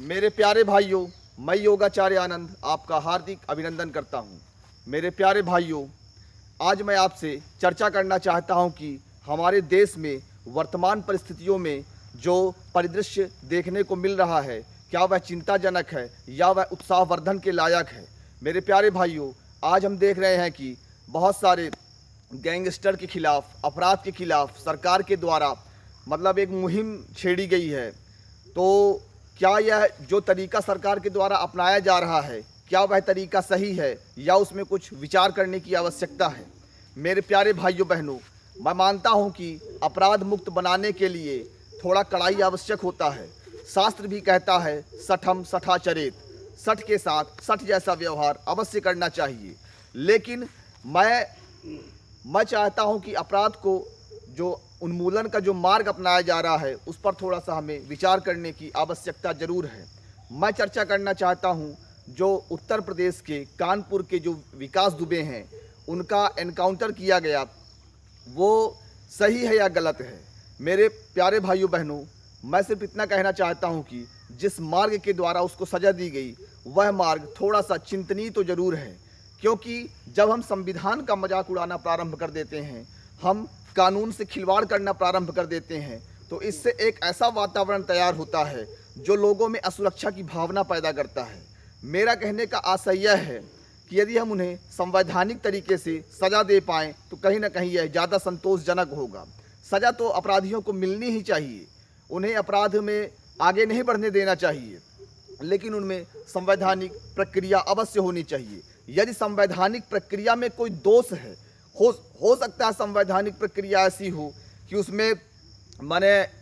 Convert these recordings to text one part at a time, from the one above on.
मेरे प्यारे भाइयों, मैं योगाचार्य आनंद आपका हार्दिक अभिनंदन करता हूं। मेरे प्यारे भाइयों, आज मैं आपसे चर्चा करना चाहता हूं कि हमारे देश में वर्तमान परिस्थितियों में जो परिदृश्य देखने को मिल रहा है, क्या वह चिंताजनक है या वह उत्साहवर्धन के लायक है। मेरे प्यारे भाइयों, आज हम देख रहे हैं कि बहुत सारे गैंगस्टर के खिलाफ, अपराध के खिलाफ सरकार के द्वारा एक मुहिम छेड़ी गई है। तो क्या यह जो तरीका सरकार के द्वारा अपनाया जा रहा है, क्या वह तरीका सही है या उसमें कुछ विचार करने की आवश्यकता है। मेरे प्यारे भाइयों बहनों, मैं मानता हूं कि अपराध मुक्त बनाने के लिए थोड़ा कड़ाई आवश्यक होता है। शास्त्र भी कहता है सठम सठाचरेत, सठ के साथ सठ जैसा व्यवहार अवश्य करना चाहिए। लेकिन मैं चाहता हूं कि अपराध को जो उन्मूलन का जो मार्ग अपनाया जा रहा है, उस पर थोड़ा सा हमें विचार करने की आवश्यकता जरूर है। मैं चर्चा करना चाहता हूं जो उत्तर प्रदेश के कानपुर के जो विकास दुबे हैं, उनका एनकाउंटर किया गया, वो सही है या गलत है। मेरे प्यारे भाइयों बहनों, मैं सिर्फ इतना कहना चाहता हूं कि जिस मार्ग के द्वारा उसको सजा दी गई, वह मार्ग थोड़ा सा चिंतनीय तो जरूर है। क्योंकि जब हम संविधान का मजाक उड़ाना प्रारंभ कर देते हैं, हम कानून से खिलवाड़ करना प्रारंभ कर देते हैं, तो इससे एक ऐसा वातावरण तैयार होता है जो लोगों में असुरक्षा की भावना पैदा करता है। मेरा कहने का आशय यह है कि यदि हम उन्हें संवैधानिक तरीके से सज़ा दे पाएँ तो कहीं ना कहीं यह ज़्यादा संतोषजनक होगा। सज़ा तो अपराधियों को मिलनी ही चाहिए, उन्हें अपराध में आगे नहीं बढ़ने देना चाहिए, लेकिन उनमें संवैधानिक प्रक्रिया अवश्य होनी चाहिए। यदि संवैधानिक प्रक्रिया में कोई दोष है, हो सकता है संवैधानिक प्रक्रिया ऐसी हो कि उसमें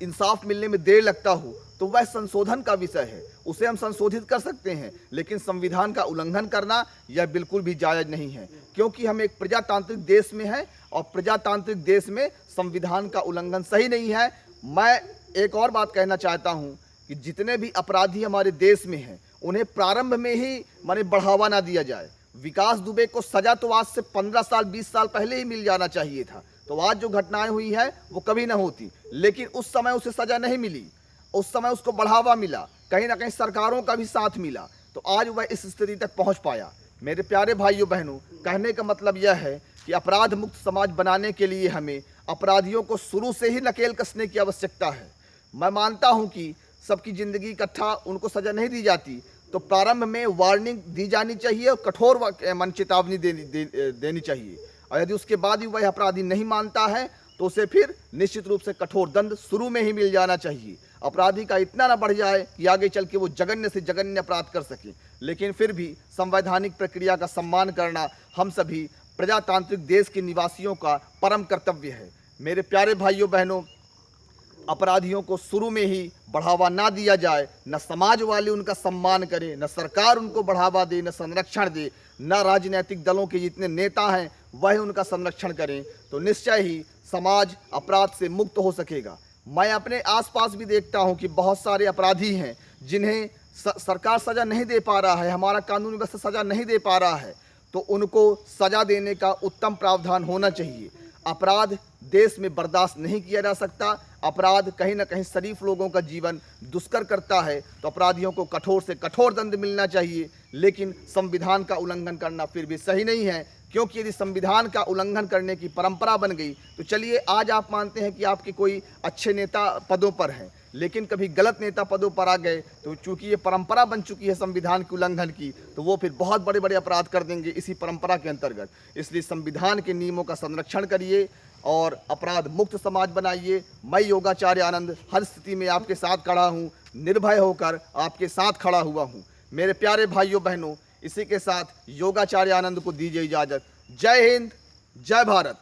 इंसाफ मिलने में देर लगता हो, तो वह संशोधन का विषय है, उसे हम संशोधित कर सकते हैं। लेकिन संविधान का उल्लंघन करना यह बिल्कुल भी जायज़ नहीं है, क्योंकि हम एक प्रजातांत्रिक देश में हैं और प्रजातांत्रिक देश में संविधान का उल्लंघन सही नहीं है। मैं एक और बात कहना चाहता हूं कि जितने भी अपराधी हमारे देश में हैं, उन्हें प्रारंभ में ही बढ़ावा ना दिया जाए। विकास दुबे को सजा तो आज से 15 साल 20 साल पहले ही मिल जाना चाहिए था, तो आज जो घटनाएं हुई हैं वो कभी ना होती। लेकिन उस समय उसे सजा नहीं मिली, उस समय उसको बढ़ावा मिला, कहीं ना कहीं सरकारों का भी साथ मिला, तो आज वह इस स्थिति तक पहुंच पाया। मेरे प्यारे भाइयों बहनों, कहने का मतलब यह है कि अपराध मुक्त समाज बनाने के लिए हमें अपराधियों को शुरू से ही नकेल कसने की आवश्यकता है। मैं मानता हूँ कि सबकी ज़िंदगी इकट्ठा उनको सजा नहीं दी जाती, तो प्रारंभ में वार्निंग दी जानी चाहिए और कठोर चेतावनी देनी चाहिए। और यदि उसके बाद भी वह अपराधी नहीं मानता है तो उसे फिर निश्चित रूप से कठोर दंड शुरू में ही मिल जाना चाहिए। अपराधी का इतना ना बढ़ जाए कि आगे चल के वो जघन्य से जघन्य अपराध कर सके। लेकिन फिर भी संवैधानिक प्रक्रिया का सम्मान करना हम सभी प्रजातांत्रिक देश के निवासियों का परम कर्तव्य है। मेरे प्यारे भाइयों बहनों, अपराधियों को शुरू में ही बढ़ावा ना दिया जाए, न समाज वाले उनका सम्मान करें, न सरकार उनको बढ़ावा दे, न संरक्षण दे, न राजनीतिक दलों के जितने नेता हैं वह उनका संरक्षण करें, तो निश्चय ही समाज अपराध से मुक्त हो सकेगा। मैं अपने आसपास भी देखता हूं कि बहुत सारे अपराधी हैं जिन्हें सरकार सज़ा नहीं दे पा रहा है, हमारा कानून व्यवस्था सज़ा नहीं दे पा रहा है, तो उनको सज़ा देने का उत्तम प्रावधान होना चाहिए। अपराध देश में बर्दाश्त नहीं किया जा सकता। अपराध कहीं ना कहीं शरीफ लोगों का जीवन दुष्कर करता है, तो अपराधियों को कठोर से कठोर दंड मिलना चाहिए। लेकिन संविधान का उल्लंघन करना फिर भी सही नहीं है, क्योंकि यदि संविधान का उल्लंघन करने की परंपरा बन गई, तो चलिए आज आप मानते हैं कि आपके कोई अच्छे नेता पदों पर हैं, लेकिन कभी गलत नेता पदों पर आ गए, तो चूंकि ये परंपरा बन चुकी है संविधान के उल्लंघन की, तो वो फिर बहुत बड़े बड़े अपराध कर देंगे इसी परंपरा के अंतर्गत। इसलिए संविधान के नियमों का संरक्षण करिए और अपराध मुक्त समाज बनाइए। मैं योगाचार्य आनंद हर स्थिति में आपके साथ खड़ा हूँ, निर्भय होकर आपके साथ खड़ा हुआ हूँ। मेरे प्यारे भाइयों बहनों, इसी के साथ योगाचार्य आनंद को दीजिए इजाज़त। जय हिंद, जय भारत।